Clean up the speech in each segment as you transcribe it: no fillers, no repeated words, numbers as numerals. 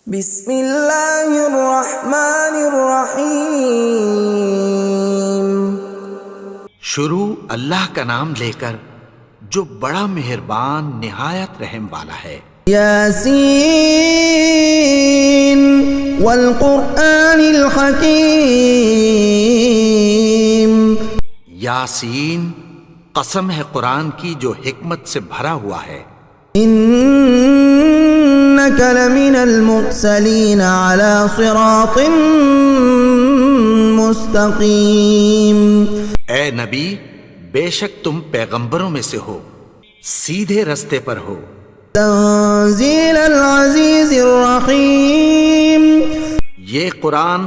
بسم اللہ الرحمن الرحیم۔ شروع اللہ کا نام لے کر جو بڑا مہربان نہایت رحم والا ہے۔ یاسین والقرآن الحکیم۔ یاسین، قسم ہے قرآن کی جو حکمت سے بھرا ہوا ہے۔ انک لمن المرسلین علی صراط مستقیم۔ اے نبی، بے شک تم پیغمبروں میں سے ہو، سیدھے رستے پر ہو۔ تنزیل العزیز الرحیم۔ یہ قرآن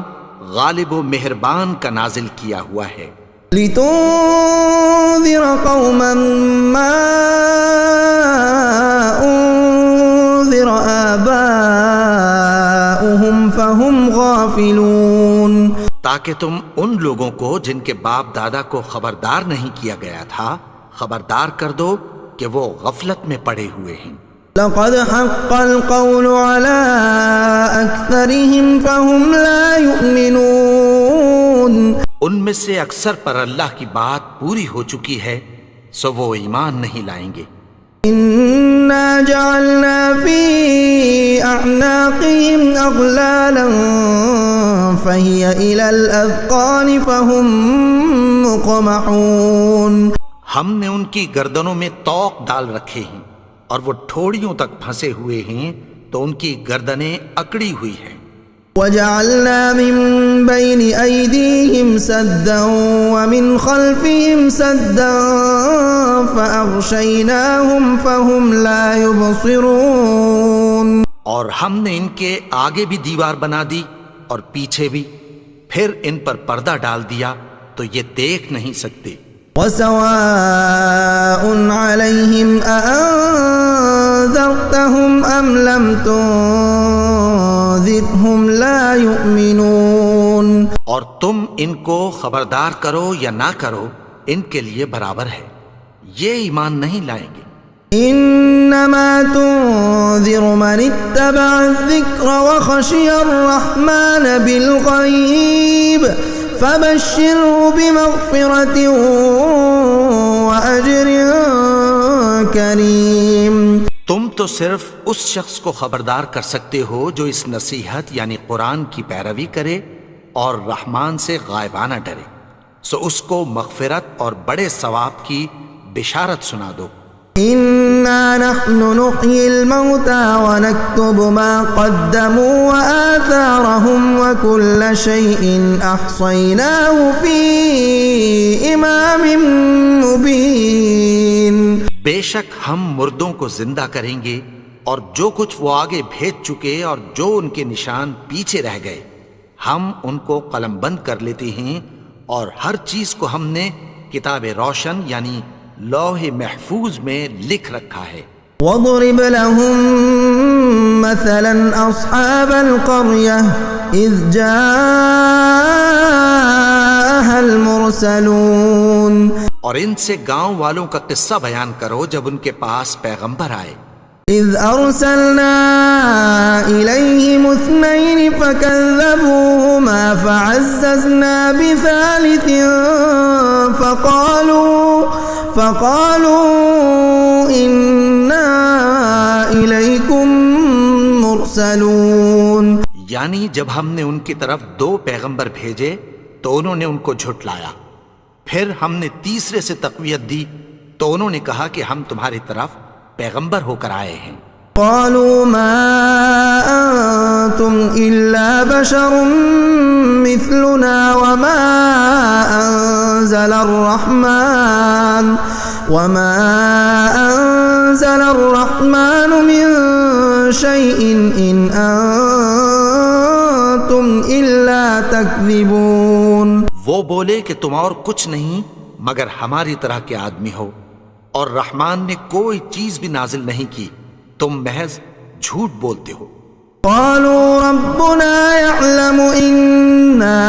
غالب و مہربان کا نازل کیا ہوا ہے۔ لتنذر قوما ما انذر آباؤهم فهم غافلون۔ تاکہ تم ان لوگوں کو جن کے باپ دادا کو خبردار نہیں کیا گیا تھا خبردار کر دو کہ وہ غفلت میں پڑے ہوئے ہیں۔ لقد حق القول على أكثرهم فهم لا يؤمنون۔ ان میں سے اکثر پر اللہ کی بات پوری ہو چکی ہے سو وہ ایمان نہیں لائیں گے۔ إنا جعلنا في أعناقهم أغلالا فهي إلى الأذقان فهم مقمحون۔ ہم نے ان کی گردنوں میں طوق ڈال رکھے ہیں اور وہ ٹھوڑیوں تک پھنسے ہوئے ہیں تو ان کی گردنیں اکڑی ہوئی ہیں۔ وجعلنا من بين أيديهم سدا ومن خلفهم سدا فأغشيناهم فهم لا يبصرون۔ اور ہم نے ان کے آگے بھی دیوار بنا دی اور پیچھے بھی، پھر ان پر پردہ ڈال دیا تو یہ دیکھ نہیں سکتے۔ وسواء عليهم أأنذرتهم أم لم تنذرهم لا يؤمنون۔ اور تم ان کو خبردار کرو یا نہ کرو ان کے لیے برابر ہے، یہ ایمان نہیں لائیں گے۔ انما تنذر من اتبع الذکر وخشی الرحمن بالغیب فبشره بمغفرة وأجر کریم۔ تم تو صرف اس شخص کو خبردار کر سکتے ہو جو اس نصیحت یعنی قرآن کی پیروی کرے اور رحمان سے غائبانہ ڈرے، سو اس کو مغفرت اور بڑے ثواب کی بشارت سنا دو۔ انا نحن نحيي الموتى ونكتب ما قدموا وآثارهم وكل شيء احصيناه في امام مبين۔ بے شک ہم مردوں کو زندہ کریں گے اور جو کچھ وہ آگے بھیج چکے اور جو ان کے نشان پیچھے رہ گئے ہم ان کو قلم بند کر لیتے ہیں، اور ہر چیز کو ہم نے کتاب روشن یعنی لوح محفوظ میں لکھ رکھا ہے۔ وَاضْرِبْ لَهُم مَّثَلًا أَصْحَابَ الْقَرْيَةِ إِذْ جَاءَهَا الْمُرْسَلُونَ۔ اور ان سے گاؤں والوں کا قصہ بیان کرو جب ان کے پاس پیغمبر آئے۔ إِذْ أَرْسَلْنَا إِلَيْهِمُ اثْنَيْنِ فَكَذَّبُوهُمَا فَعَزَّزْنَا بِثَالِثٍ فَقَالُوا إِنَّا إِلَيْكُمْ مُرْسَلُونَ۔ یعنی جب ہم نے ان کی طرف 2 پیغمبر بھیجے تو انہوں نے ان کو جھٹلایا، پھر ہم نے تیسرے سے تقویت دی تو انہوں نے کہا کہ ہم تمہاری طرف پیغمبر ہو کر آئے ہیں۔ قالوا ما أنتم إلا بشر مثلنا وما أنزل الرحمن من شيء إن أنتم إلا تكذبون۔ وہ بولے کہ تم اور کچھ نہیں مگر ہماری طرح کے آدمی ہو، اور رحمان نے کوئی چیز بھی نازل نہیں کی، تم محض جھوٹ بولتے ہو۔ قالوا ربنا يعلم إنا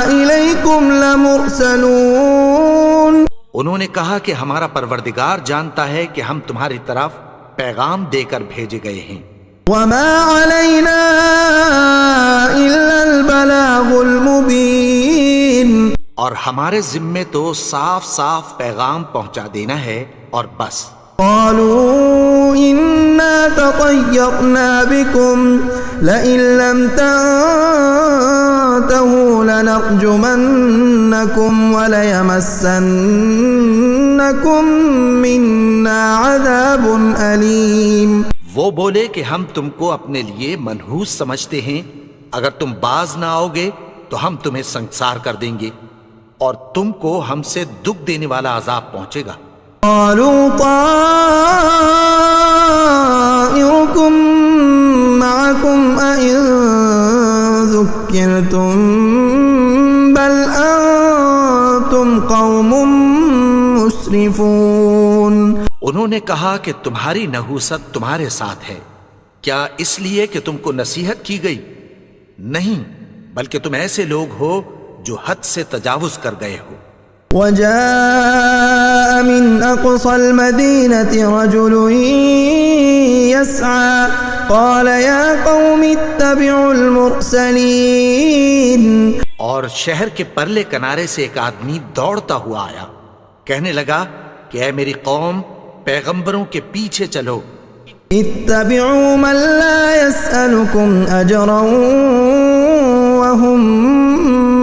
إليكم لمرسلون۔ انہوں نے کہا کہ ہمارا پروردگار جانتا ہے کہ ہم تمہاری طرف پیغام دے کر بھیجے گئے ہیں۔ وما علينا ہمارے ذمے تو صاف صاف پیغام پہنچا دینا ہے اور بس. قالوا إنا تطيرنا بكم لئن لم تنتهوا لنرجمنكم وليمسنكم منا عذاب أليم. وہ بولے کہ ہم تم کو اپنے لیے منحوس سمجھتے ہیں، اگر تم باز نہ آؤ گے تو ہم تمہیں سنگسار کر دیں گے اور تم کو ہم سے دکھ دینے والا عذاب پہنچے گا. قالوا طائركم معكم أئن ذكرتم بل أنتم قوم مسرفون. انہوں نے کہا کہ تمہاری نحوست تمہارے ساتھ ہے، کیا اس لیے کہ تم کو نصیحت کی گئی؟ نہیں، بلکہ تم ایسے لوگ ہو جو حد سے تجاوز کر گئے ہو. وجاء من أقصى المدينة رجل يسعى قال يا قوم اتبعوا المرسلين. اور شہر کے پرلے کنارے سے ایک آدمی دوڑتا ہوا آیا، کہنے لگا کہ اے میری قوم، پیغمبروں کے پیچھے چلو. اتبعوا من لا يسألكم أجرا وهم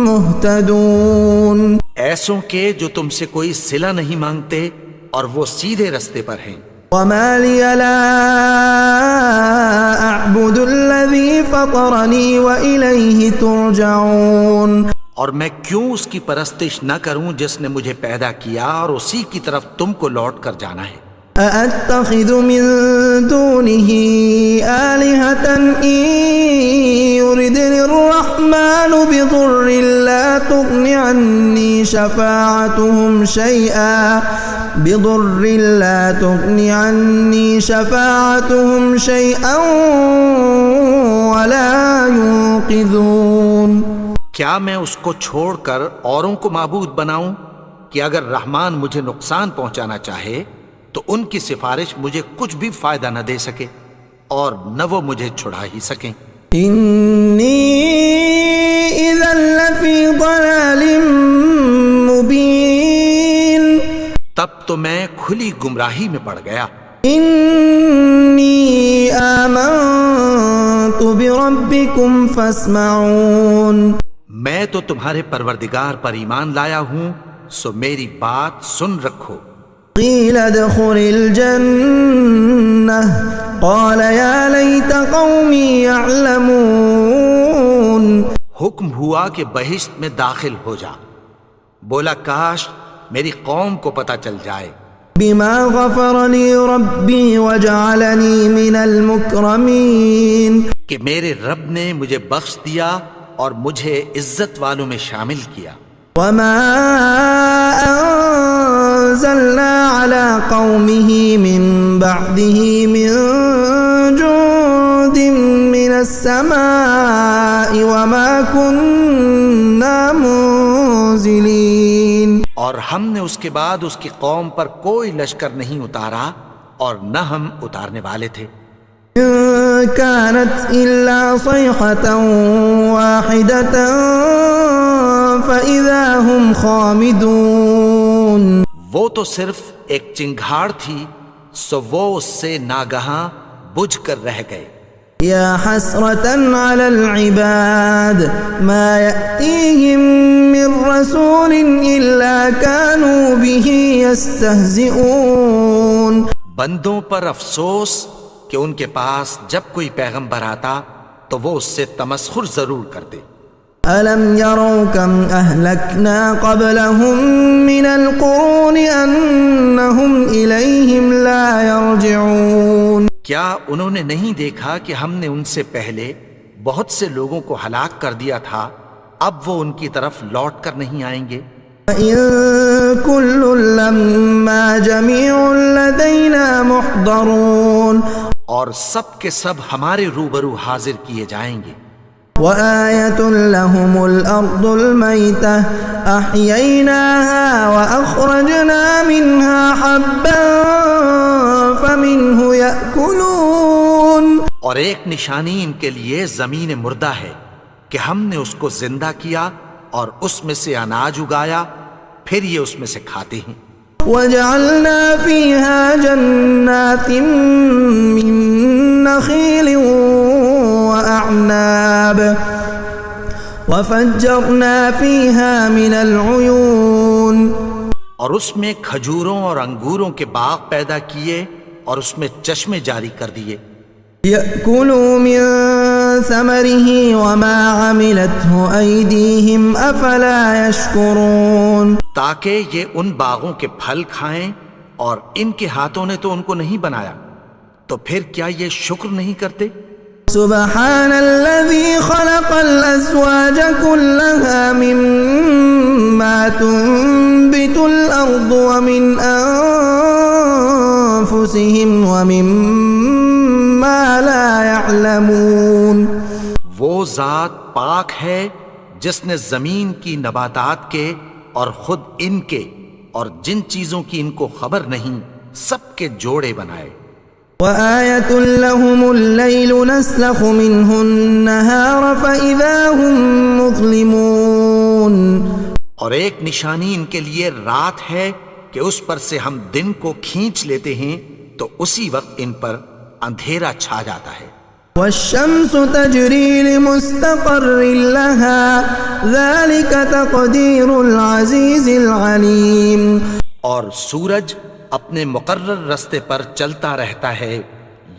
مهتدون. ایسوں کے جو تم سے کوئی صلہ نہیں مانگتے اور وہ سیدھے رستے پر ہیں. وما لي لا أعبد الذي فطرني وإليه ترجعون. اور میں کیوں اس کی پرستش نہ کروں جس نے مجھے پیدا کیا اور اسی کی طرف تم کو لوٹ کر جانا ہے. أأتخذ من دونه آلهة إن يردني الرحمن بضر لا تغن عني شفاعتهم شيئا ولا ينقذون. کیا میں اس کو چھوڑ کر اوروں کو معبود بناؤں کہ اگر رحمان مجھے نقصان پہنچانا چاہے تو ان کی سفارش مجھے کچھ بھی فائدہ نہ دے سکے اور نہ وہ مجھے چھڑا ہی سکیں. انی اذا لفی ضلال مبین. تب تو میں کھلی گمراہی میں پڑ گیا. انی آمنت بربکم فاسمعون. میں تو تمہارے پروردگار پر ایمان لایا ہوں، سو میری بات سن رکھو. قیل ادخل الجنة قال یا لیت قومی یعلمون. حکم ہوا کہ بہشت میں داخل ہو جا. بولا کاش میری قوم کو پتہ چل جائے. بما غفر لی ربی وجعلنی من المکرمین. کہ میرے رب نے مجھے بخش دیا اور مجھے عزت والوں میں شامل کیا. وما انزلنا على قومه من بعده من جند من السماء وما كنا منزلين. اور ہم نے اس کے بعد اس کی قوم پر کوئی لشکر نہیں اتارا اور نہ ہم اتارنے والے تھے. كانت إلا صيحة واحدة فإذا هم خامدون. وہ تو صرف ایک چنگھاڑ تھی، سو وہ اس سے ناگہاں بجھ کر رہ گئے. یا حسرة على العباد ما يأتيهم من رسول إلا كانوا به يستهزئون. بندوں پر افسوس کہ ان کے پاس جب کوئی پیغمبر آتا تو وہ اس سے تمسخر ضرور کرتے. أَلَمْ يَرَوْا كَمْ أَهْلَكْنَا قَبْلَهُمْ مِنَ الْقُرُونِ أَنَّهُمْ إِلَيْهِمْ لَا يَرْجِعُونَ. کیا انہوں نے نہیں دیکھا کہ ہم نے ان سے پہلے بہت سے لوگوں کو ہلاک کر دیا تھا، اب وہ ان کی طرف لوٹ کر نہیں آئیں گے. وَإِن كُلٌّ لَّمَّا جَمِيعٌ لَّدَيْنَا مُحْضَرُونَ. اور سب کے سب ہمارے روبرو حاضر کیے جائیں گے. وآية لهم الأرض الميتة أحييناها وأخرجنا منها حبا فمنه يأكلون. اور ایک نشانی ان کے لیے زمین مردہ ہے کہ ہم نے اس کو زندہ کیا اور اس میں سے اناج اگایا، پھر یہ اس میں سے کھاتے ہیں۔ وجعلنا فيها جنات من نخيل وأعناب وفجرنا فيها من العيون، اور اس میں کھجوروں اور انگوروں کے باغ پیدا کیے اور اس میں چشمے جاری کر دیے۔ يأكلوا من ثمره وما عملته أيديهم أفلا يشكرون، تاکہ یہ ان باغوں کے پھل کھائیں، اور ان کے ہاتھوں نے تو ان کو نہیں بنایا، تو پھر کیا یہ شکر نہیں کرتے؟ سبحان الذي خلق الأزواج كلها مما تنبت الأرض ومن أنفسهم ومما لا يعلمون، وہ ذات پاک ہے جس نے زمین کی نباتات کے اور خود ان کے اور جن چیزوں کی ان کو خبر نہیں سب کے جوڑے بنائے۔ وآية لهم الليل نسلخ منه النهار فإذا هم مظلمون، اور ایک نشانی ان کے لیے رات ہے کہ اس پر سے ہم دن کو کھینچ لیتے ہیں تو اسی وقت ان پر اندھیرا چھا جاتا ہے۔ والشمس تجري لمستقر لها ذلك تقدير العزيز العليم، اور سورج اپنے مقرر رستے پر چلتا رہتا ہے،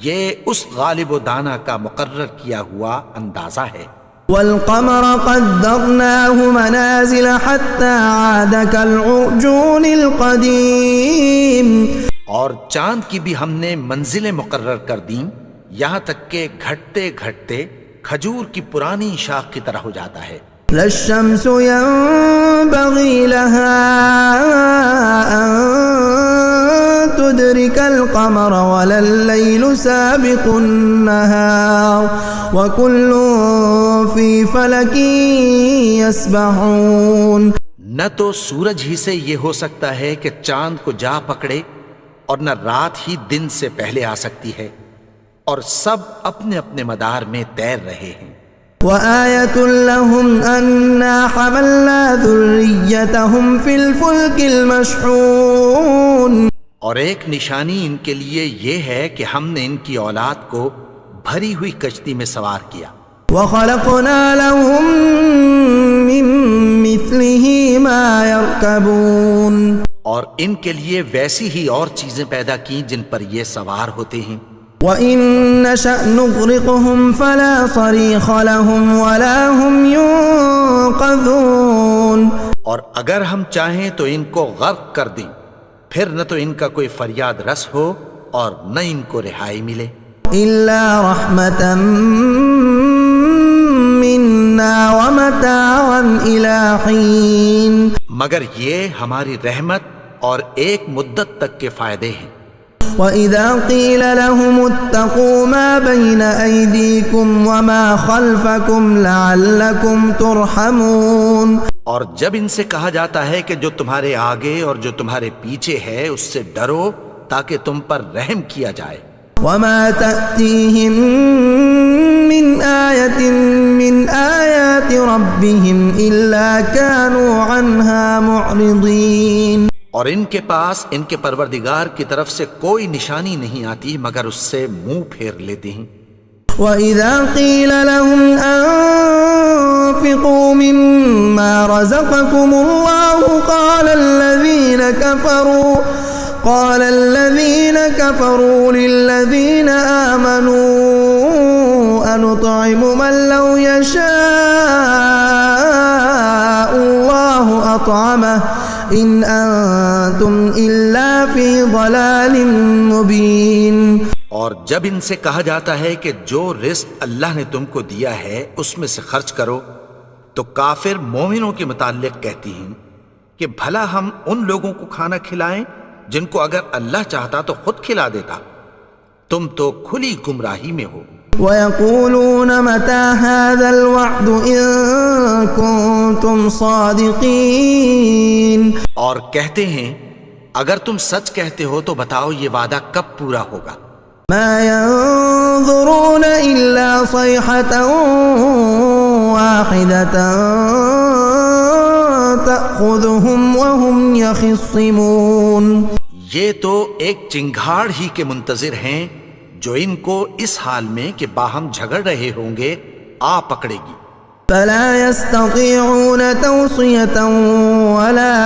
یہ اس غالب و دانا کا مقرر کیا ہوا اندازہ ہے۔ والقمر قدرناه منازل حتى عاد كالعرجون القديم، اور چاند کی بھی ہم نے منزلیں مقرر کر دیں، یہاں تک کہ گھٹتے گھٹتے کھجور کی پرانی شاخ کی طرح ہو جاتا ہے۔ لا الشمس ينبغي لها أن تدرك القمر ولا الليل سابق النهار وكل في فلك يسبحون، نہ تو سورج ہی سے یہ ہو سکتا ہے کہ چاند کو جا پکڑے، اور نہ رات ہی دن سے پہلے آ سکتی ہے، اور سب اپنے اپنے مدار میں تیر رہے ہیں۔ وآية لهم أنا حملنا ذريتهم في الفلك المشحون، اور ایک نشانی ان کے لیے یہ ہے کہ ہم نے ان کی اولاد کو بھری ہوئی کشتی میں سوار کیا۔ وخلقنا لهم من مثله ما يركبون، اور ان کے لیے ویسی ہی اور چیزیں پیدا کی جن پر یہ سوار ہوتے ہیں۔ وَإِن نَّشَأْ نُغْرِقْهُمْ فَلَا صَرِيخَ لَهُمْ وَلَا هُمْ يُنقَذُونَ، اور اگر ہم چاہیں تو ان کو غرق کر دیں، پھر نہ تو ان کا کوئی فریاد رس ہو اور نہ ان کو رہائی ملے۔ إِلَّا رَحْمَةً مِّنَّا وَمَتَاعًا إِلَىٰ حِينٍ، مگر یہ ہماری رحمت اور ایک مدت تک کے فائدے ہیں۔ وَإِذَا قِيلَ لَهُمُ اتَّقُوا مَا بَيْنَ أَيْدِيكُمْ وَمَا خَلْفَكُمْ لَعَلَّكُمْ تُرْحَمُونَ، اور جب ان سے کہا جاتا ہے کہ جو تمہارے آگے اور جو تمہارے پیچھے ہے اس سے ڈرو تاکہ تم پر رحم کیا جائے۔ وَمَا تَأْتِيهِم مِّنْ آيَةٍ مِّنْ آيَاتِ رَبِّهِمْ إِلَّا كَانُوا عَنْهَا مُعْرِضِينَ، اور ان کے پاس ان کے پروردگار کی طرف سے کوئی نشانی نہیں آتی مگر اس سے منہ پھیر لیتے ہیں۔ وَإِذَا قِيلَ لَهُمْ أَنفِقُوا مِمَّا رَزَقَكُمُ اللَّهُ قَالَ الَّذِينَ كَفَرُوا لِلَّذِينَ آمَنُوا أَنُطْعِمُ مَن لَّوْ يَشَاءُ اللَّهُ أَطْعَمَهُ إِنْ أَنتُمْ إِلَّا فِي ضَلَالٍ مُّبِينٍ، اور جب ان سے کہا جاتا ہے کہ جو رزق اللہ نے تم کو دیا ہے اس میں سے خرچ کرو، تو کافر مومنوں کے متعلق کہتی ہیں کہ بھلا ہم ان لوگوں کو کھانا کھلائیں جن کو اگر اللہ چاہتا تو خود کھلا دیتا، تم تو کھلی گمراہی میں ہو۔ وَيَقُولُونَ مَتَىٰ هَٰذَا الْوَعْدُ إِن كُنتُمْ صَادِقِينَ، اور کہتے ہیں اگر تم سچ کہتے ہو تو بتاؤ یہ وعدہ کب پورا ہوگا۔ مَا يَنظُرُونَ إِلَّا صَيْحَةً وَاحِدَةً تأخذهم وهم يخصمون. یہ تو ایک چنگھاڑ ہی کے منتظر ہیں جو ان کو اس حال میں کہ باہم جھگڑ رہے ہوں گے آ پکڑے گی. فلا يستطيعون توصية ولا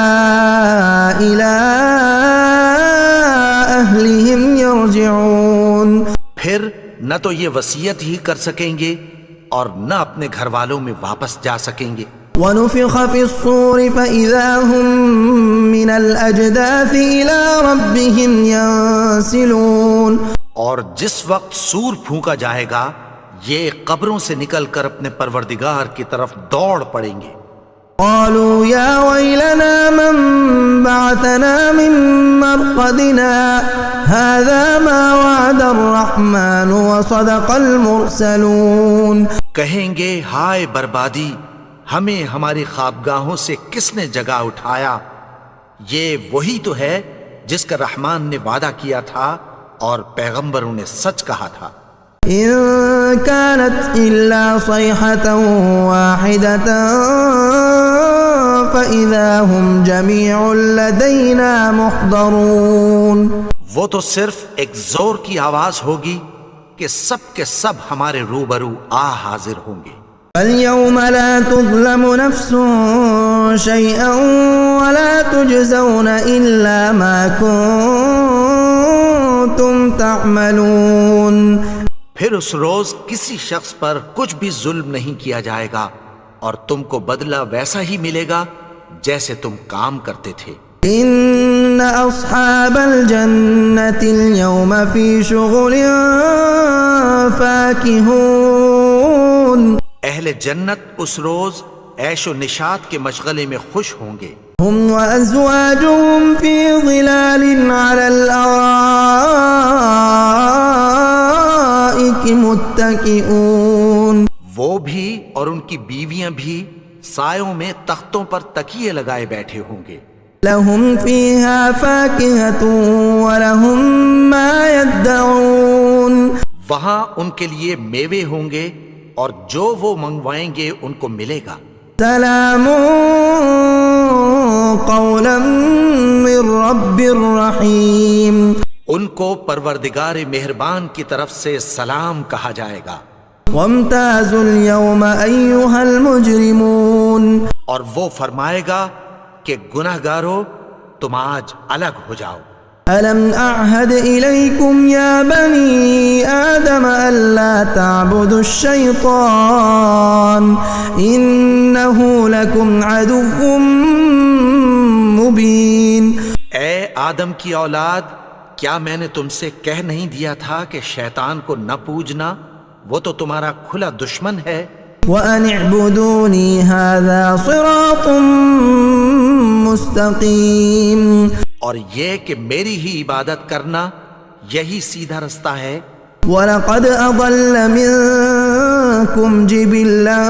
إلى أهلهم يرجعون. پھر نہ تو یہ وصیت ہی کر سکیں گے اور نہ اپنے گھر والوں میں واپس جا سکیں گے. ونفخ في الصور فإذا هم من الأجداث إلى ربهم ينسلون. اور جس وقت سور پھونکا جائے گا یہ قبروں سے نکل کر اپنے پروردگار کی طرف دوڑ پڑیں گے. قالوا يا ويلنا من بعثنا من مرقدنا هذا ما وعد الرحمن وصدق المرسلون. کہیں گے ہائے بربادی، ہمیں ہماری خوابگاہوں سے کس نے جگا اٹھایا؟ یہ وہی تو ہے جس کا رحمان نے وعدہ کیا تھا اور پیغمبروں نے سچ کہا تھا. إن كانت إلا صيحة واحدة فإذا هم جميع لدينا محضرون. وہ تو صرف ایک زور کی آواز ہوگی کہ سب کے سب ہمارے روبرو آ حاضر ہوں گے. اليوم لا تظلم نفس شيئا ولا تجزون إلا ما كنتم تعملون. پھر اس روز کسی شخص پر کچھ بھی ظلم نہیں کیا جائے گا اور تم کو بدلہ ویسا ہی ملے گا جیسے تم کام کرتے تھے. ان اصحاب الجنة اليوم في شغل فاكهون. اہل جنت اس روز عیش و نشاط کے مشغلے میں خوش ہوں گے. هم وازواجهم في ظلال على الارائك متكئون. وہ بھی اور ان کی بیویاں بھی سایوں میں تختوں پر تکیے لگائے بیٹھے ہوں گے. لهم فيها فاكهة ولهم ما يدعون. وہاں ان کے لیے میوے ہوں گے اور جو وہ منگوائیں گے ان کو ملے گا. سلام قولا من رب الرحیم. ان کو پروردگار مہربان کی طرف سے سلام کہا جائے گا. وامتازوا اليوم ایها المجرمون. اور وہ فرمائے گا کہ گناہگارو تم آج الگ ہو جاؤ. ألم أعهد إليكم يا بني آدم ألا تعبدوا الشيطان إنه لكم عدو مبين. اے آدم کی اولاد، کیا میں نے تم سے کہہ نہیں دیا تھا کہ شیطان کو نہ پوجنا؟ وہ تو تمہارا کھلا دشمن ہے. وأن اعبدوني هذا صراط مستقيم. اور یہ کہ میری ہی عبادت کرنا یہی سیدھا رستہ ہے. وَلَقَدْ أَضَلَّ مِنكُمْ جِبِلًّا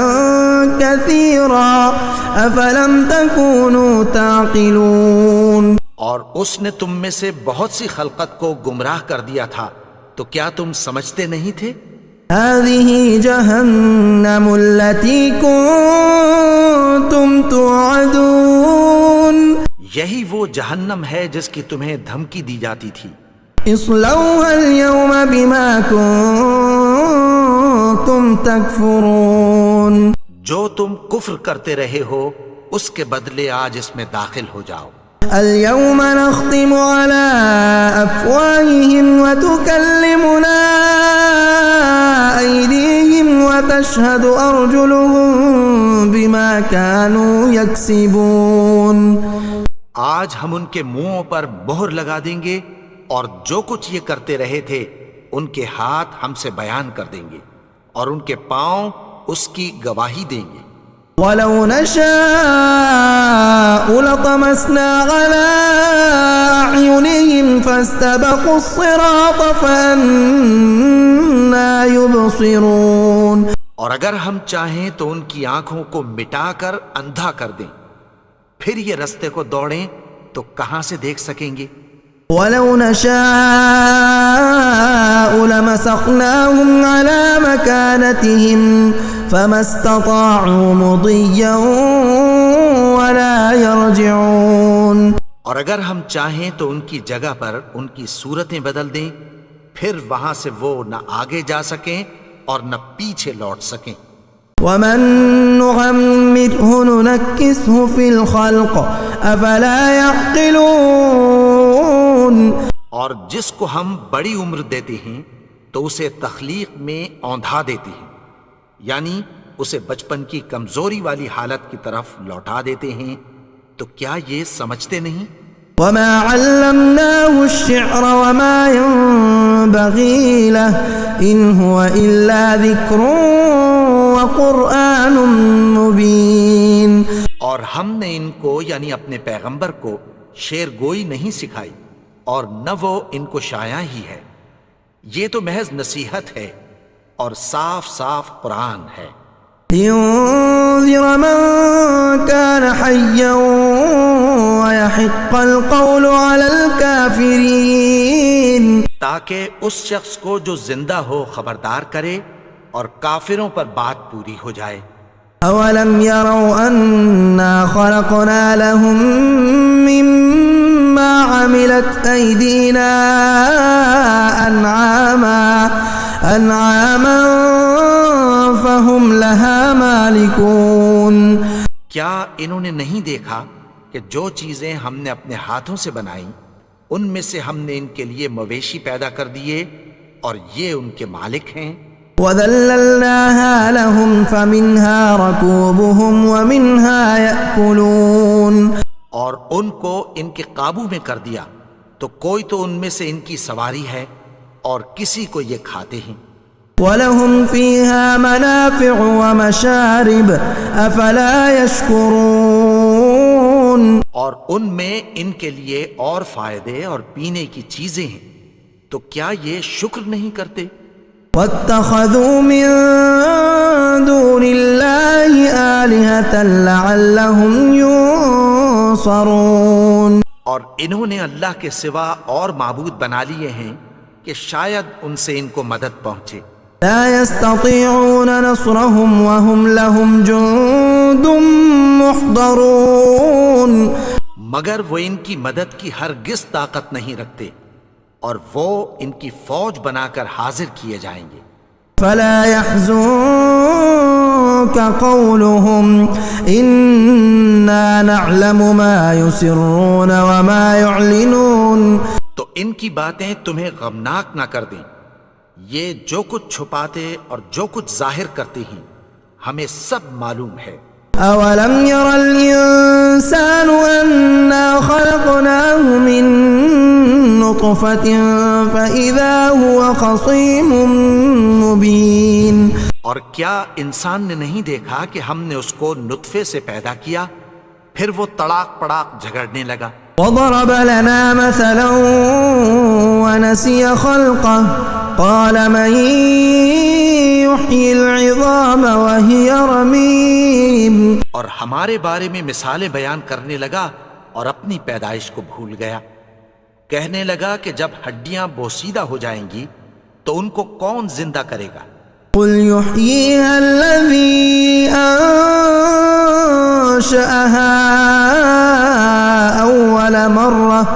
كَثِيرًا أَفَلَمْ تَكُونُوا تَعْقِلُونَ. اور اس نے تم میں سے بہت سی خلقت کو گمراہ کر دیا تھا، تو کیا تم سمجھتے نہیں تھے؟ هَذِهِ جَهَنَّمُ الَّتِي كُنتُمْ تُوعَدُونَ. یہی وہ جہنم ہے جس کی تمہیں دھمکی دی جاتی تھی. اصلوها اليوم بما كنتم تكفرون. جو تم کفر کرتے رہے ہو اس کے بدلے آج اس میں داخل ہو جاؤ. اليوم نختم على أفواههم وتكلمنا أيديهم وتشهد أرجلهم بما كانوا يكسبون. آج ہم ان کے منہوں پر مہر لگا دیں گے اور جو کچھ یہ کرتے رہے تھے ان کے ہاتھ ہم سے بیان کر دیں گے اور ان کے پاؤں اس کی گواہی دیں گے. وَلَوْ نَشَاءُ لَطَمَسْنَا عَلَىٰ أَعْيُنِهِمْ فَاسْتَبَقُوا الصِّرَاطَ فَأَنَّىٰ يُبْصِرُونَ. اور اگر ہم چاہیں تو ان کی آنکھوں کو مٹا کر اندھا کر دیں، پھر یہ رستے کو دوڑیں تو کہاں سے دیکھ سکیں گے. وَلَوْ نَشَاءُ لَمَسَخْنَاهُمْ عَلَىٰ مَكَانَتِهِمْ فَمَا اسْتَطَاعُوا مُضِيًّا ولا يرجعون. اور اگر ہم چاہیں تو ان کی جگہ پر ان کی صورتیں بدل دیں، پھر وہاں سے وہ نہ آگے جا سکیں اور نہ پیچھے لوٹ سکیں. ومن نعمره ننكسه في الخلق افلا يعقلون. اور جس کو ہم بڑی عمر دیتے ہیں تو اسے تخلیق میں اوندھا دیتے ہیں، یعنی اسے بچپن کی کمزوری والی حالت کی طرف لوٹا دیتے ہیں. تو کیا یہ سمجھتے نہیں؟ وما علمناه الشعر وما ينبغي له ان هو الا ذكر وقرآن مبين. اور ہم نے ان کو یعنی اپنے پیغمبر کو شعر گوئی نہیں سکھائی اور نہ وہ ان کو شایع ہی ہے، یہ تو محض نصیحت ہے اور صاف صاف قرآن ہے. لينذر من كان حيا ويحق القول على الكافرين. تاکہ اس شخص کو جو زندہ ہو خبردار کرے اور کافروں پر بات پوری ہو جائے. اولم يروا انا خلقنا لهم مما عملت ايدينا انعاما فهم لها مالكون. کیا انہوں نے نہیں دیکھا کہ جو چیزیں ہم نے اپنے ہاتھوں سے بنائیں ان میں سے ہم نے ان کے لیے مویشی پیدا کر دیے اور یہ ان کے مالک ہیں. وَذَلَّلْنَاهَا لَهُمْ فَمِنْهَا رَكُوبُهُمْ وَمِنْهَا يَأْكُلُونَ. اور ان کو ان کے قابو میں کر دیا تو کوئی تو ان میں سے ان کی سواری ہے اور کسی کو یہ کھاتے ہیں. وَلَهُمْ فِيهَا مَنَافِعُ وَمَشَارِبُ أَفَلَا يَشْكُرُونَ. اور ان میں ان کے لیے اور فائدے اور پینے کی چیزیں ہیں، تو کیا یہ شکر نہیں کرتے؟ وَاتَّخَذُوا مِن دُونِ اللَّهِ آلِهَةً لَعَلَّهُمْ يُنصَرُونَ. اور انہوں نے اللہ کے سوا اور معبود بنا لیے ہیں کہ شاید ان سے ان کو مدد پہنچے. لا يستطيعون نصرهم وهم لهم جند محضرون. مگر وہ ان کی مدد کی ہرگز طاقت نہیں رکھتے اور وہ ان کی فوج بنا کر حاضر کیے جائیں گے. فلا يحزنك قولهم إنا نعلم ما يسرون وما يعلنون. تو ان کی باتیں تمہیں غمناک نہ کر دیں، یہ جو کچھ چھپاتے اور جو کچھ ظاہر کرتے ہیں ہمیں سب معلوم ہے. اولم ير الانسان انا خلقناه من نطفة فاذا هو خصيم مبين. اور کیا انسان نے نہیں دیکھا کہ ہم نے اس کو نطفے سے پیدا کیا پھر وہ تڑاک پڑاک جھگڑنے لگا. وضرب لنا مثلا ونسي خلقه قال من يحيي العظام وهي رميم. اور ہمارے بارے میں مثالیں بیان کرنے لگا اور اپنی پیدائش کو بھول گیا. کہنے لگا کہ جب ہڈیاں بوسیدہ ہو جائیں گی تو ان کو کون زندہ کرے گا؟ قل يحييها الذي أنشأها أول مرة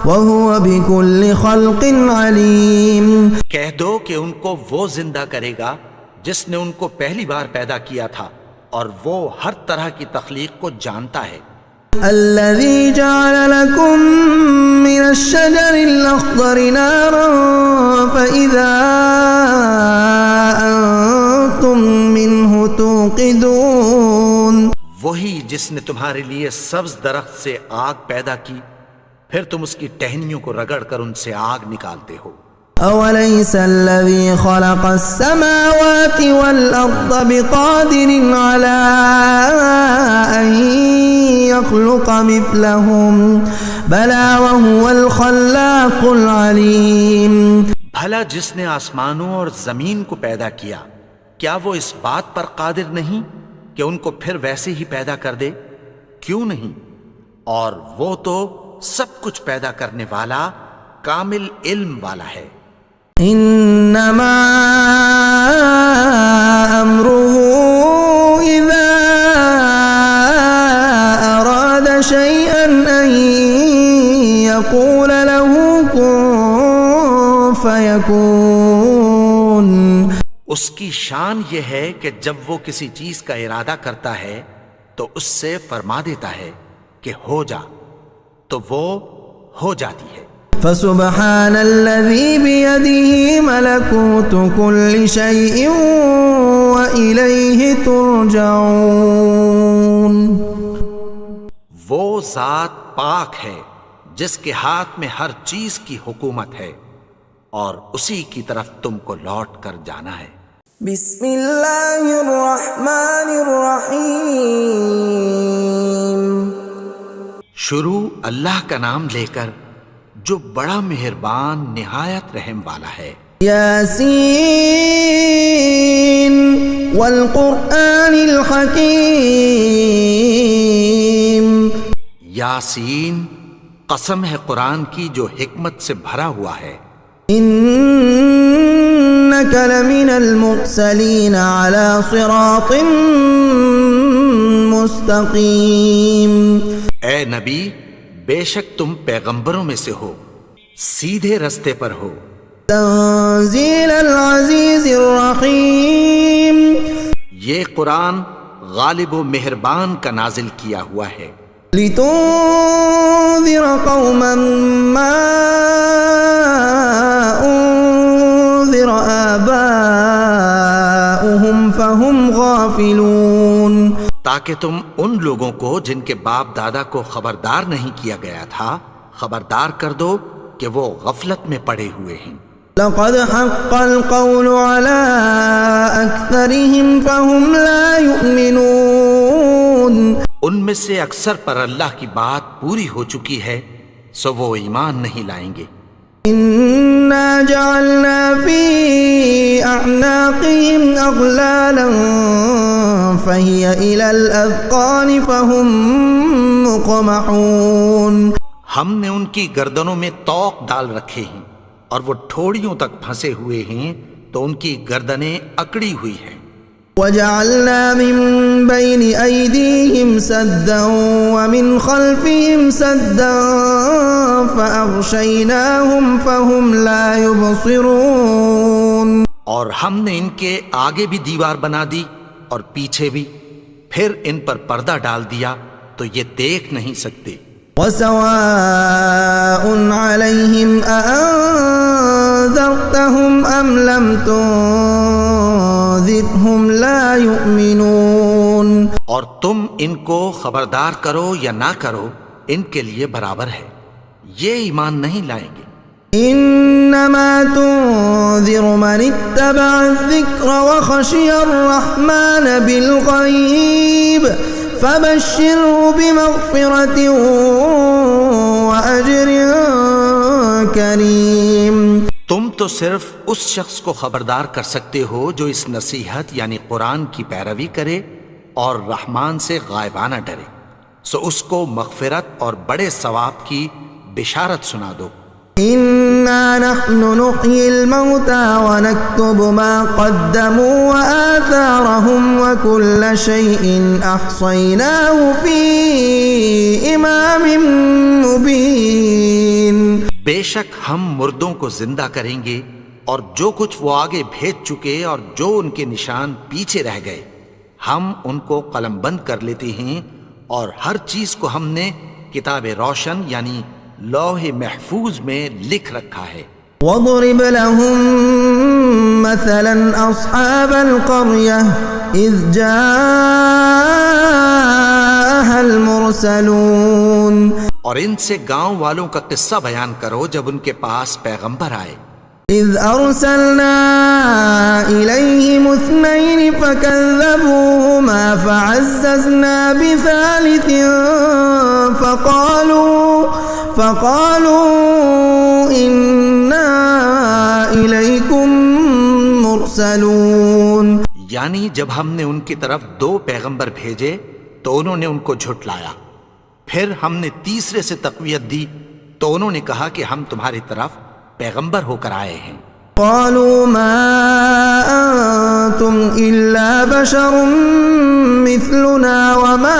وهو بكل خلق عليم. کہہ دو کہ ان کو وہ زندہ کرے گا جس نے ان کو پہلی بار پیدا کیا تھا اور وہ ہر طرح کی تخلیق کو جانتا ہے. الذي جعل لكم من الشجر الأخضر نارا فإذا أنتم منه توقدون. وہی جس نے تمہارے لیے سبز درخت سے آگ پیدا کی پھر تم اس کی ٹہنیوں کو رگڑ کر ان سے آگ نکالتے ہو. أوليس الذي خلق السماوات والأرض بقادر على أن يخلق مثلهم بلى وهو الخلاق العليم. بھلا جس نے آسمانوں اور زمین کو پیدا کیا کیا وہ اس بات پر قادر نہیں کہ ان کو پھر ویسے ہی پیدا کر دے؟ کیوں نہیں؟ اور وہ تو سب کچھ پیدا کرنے والا کامل علم والا ہے. انما امره اذا اس کی شان یہ ہے کہ جب وہ کسی چیز کا ارادہ کرتا ہے تو اس سے فرما دیتا ہے کہ ہو جا، تو وہ ہو جاتی ہے۔ فسبحان الذي بيده ملكوت كل شيء وإليه ترجعون۔ وہ ذات پاک ہے جس کے ہاتھ میں ہر چیز کی حکومت ہے اور اسی کی طرف تم کو لوٹ کر جانا ہے۔ بسم اللہ الرحمن الرحیم۔ شروع اللہ کا نام لے کر جو بڑا مہربان نہایت رحم والا ہے۔ یاسین والقرآن الحکیم۔ یاسین، قسم ہے قرآن کی جو حکمت سے بھرا ہوا ہے۔ انک لمن المرسلین علی صراط مستقیم۔ اے نبی، بے شک تم پیغمبروں میں سے ہو، سیدھے رستے پر ہو۔ تنزیل العزیز الرحیم۔ یہ قرآن غالب و مہربان کا نازل کیا ہوا ہے۔ لتنذر قوما ما انذر آباؤهم فهم غافلون۔ تاکہ تم ان لوگوں کو جن کے باپ دادا کو خبردار نہیں کیا گیا تھا خبردار کر دو کہ وہ غفلت میں پڑے ہوئے ہیں۔ لقد حق القول على أكثرهم فهم لا يؤمنون۔ ان میں سے اکثر پر اللہ کی بات پوری ہو چکی ہے سو وہ ایمان نہیں لائیں گے۔ إنا جعلنا في أعناقهم أغلالا فهي إلى الأذقان فهم مقمحون۔ ہم نے ان کی گردنوں میں طوق ڈال رکھے ہیں اور وہ ٹھوڑیوں تک پھنسے ہوئے ہیں تو ان کی گردنیں اکڑی ہوئی ہیں۔ وجعلنا من بين أيديهم سدا ومن خلفهم سدا فأغشيناهم فهم لا يبصرون۔ اور ہم نے ان کے آگے بھی دیوار بنا دی اور پیچھے بھی، پھر ان پر پردہ ڈال دیا تو یہ دیکھ نہیں سکتے۔ وسواء عليهم أأنذرتهم أم لم تنذرهم لا يؤمنون۔ اور تم ان کو خبردار کرو یا نہ کرو ان کے لیے برابر ہے، یہ ایمان نہیں لائیں گے۔ انما تنذر من اتبع الذکر وخشی الرحمن بالغیب فبشره بمغفرة وأجر کریم۔ تم تو صرف اس شخص کو خبردار کر سکتے ہو جو اس نصیحت یعنی قرآن کی پیروی کرے اور رحمان سے غائبانہ ڈرے، سو اس کو مغفرت اور بڑے ثواب کی بشارت سنا دو۔ انا نحن نحيي الموتى ونكتب ما قدموا وآثارهم وكل شيء احصيناه في امام مبين۔ بے شک ہم مردوں کو زندہ کریں گے اور جو کچھ وہ آگے بھیج چکے اور جو ان کے نشان پیچھے رہ گئے ہم ان کو قلم بند کر لیتے ہیں، اور ہر چیز کو ہم نے کتاب روشن یعنی لوح محفوظ میں لکھ رکھا ہے۔ وَاضْرِبْ لَهُم مَّثَلًا أَصْحَابَ الْقَرْيَةِ إِذْ جَاءَهَا الْمُرْسَلُونَ۔ اور ان سے گاؤں والوں کا قصہ بیان کرو جب ان کے پاس پیغمبر آئے۔ إِذْ أَرْسَلْنَا إِلَيْهِمُ اثْنَيْنِ فَكَذَّبُوهُمَا فَعَزَّزْنَا بِثَالِثٍ فَقَالُوا إِنَّا إِلَيْكُمْ مُرْسَلُونَ۔ یعنی جب ہم نے ان کی طرف 2 پیغمبر بھیجے تو انہوں نے ان کو جھٹلایا، پھر ہم نے تیسرے سے تقویت دی تو انہوں نے کہا کہ ہم تمہاری طرف پیغمبر ہو کر آئے ہیں۔ قالوا ما أنتم إلا بشر مثلنا وما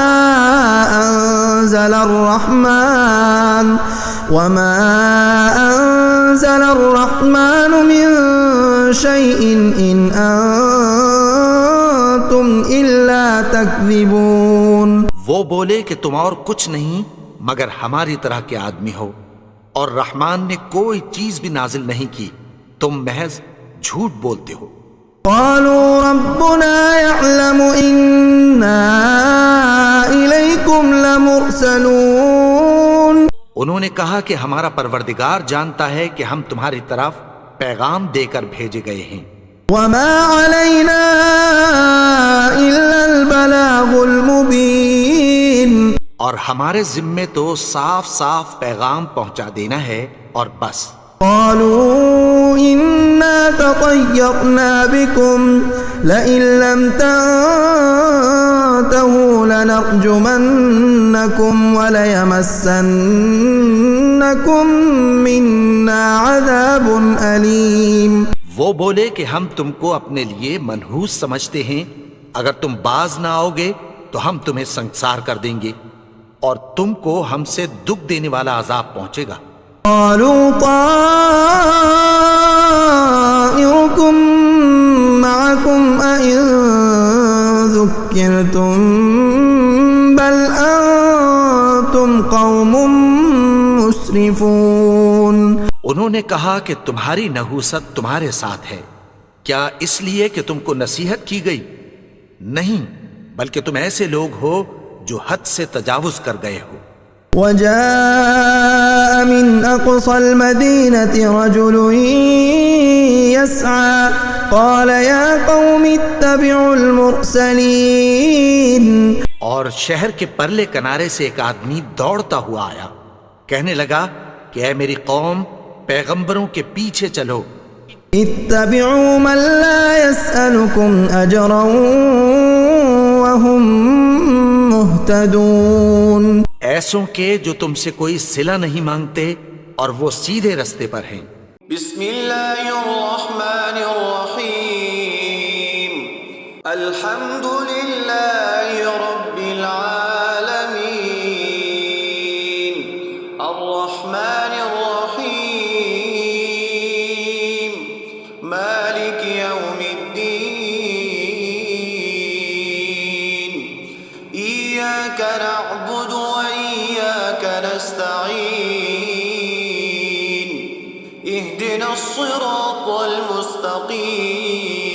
أنزل الرحمن وما أنزل الرحمن من شيء إن أنتم إلا تكذبون. وہ بولے کہ تم اور کچھ نہیں مگر ہماری طرح کے آدمی ہو، اور رحمان نے کوئی چیز بھی نازل نہیں کی، تم محض جھوٹ بولتے ہو. قالوا ربنا يعلم إنا إليكم لمرسلون. انہوں نے کہا کہ ہمارا پروردگار جانتا ہے کہ ہم تمہاری طرف پیغام دے کر بھیجے گئے ہیں. وما علينا إلا البلاغ المبين. اور ہمارے ذمے تو صاف صاف پیغام پہنچا دینا ہے اور بس. قالوا إنا تطيرنا بكم لئن لم تنتهوا لنرجمنكم وليمسنكم منا عذاب أليم. وہ بولے کہ ہم تم کو اپنے لیے منحوس سمجھتے ہیں، اگر تم باز نہ آؤ گے تو ہم تمہیں سنسار کر دیں گے اور تم کو ہم سے دکھ دینے والا عذاب پہنچے گا. قالوا طائركم معكم أئن ذكرتم بل أنتم قوم مسرفون. انہوں نے کہا کہ تمہاری نحوست تمہارے ساتھ ہے، کیا اس لیے کہ تم کو نصیحت کی گئی؟ نہیں، بلکہ تم ایسے لوگ ہو جو حد سے تجاوز کر گئے ہو. وجاء من أقصى المدينة رجل يسعى قال يا قوم اتبعوا المرسلين. اور شہر کے پرلے کنارے سے ایک آدمی دوڑتا ہوا آیا، کہنے لگا کہ اے میری قوم، پیغمبروں کے پیچھے چلو. اتبعوا من لا يسألكم أجرا وهم مهتدون. ایسوں کے جو تم سے کوئی صلہ نہیں مانگتے اور وہ سیدھے رستے پر ہیں. بسم اللہ الرحمن الرحیم. الحمد للہ رب العالمین الرحمن الرحیم مالک یوم الدین ایاک نعبد وإياك نستعين اهدنا الصراط المستقيم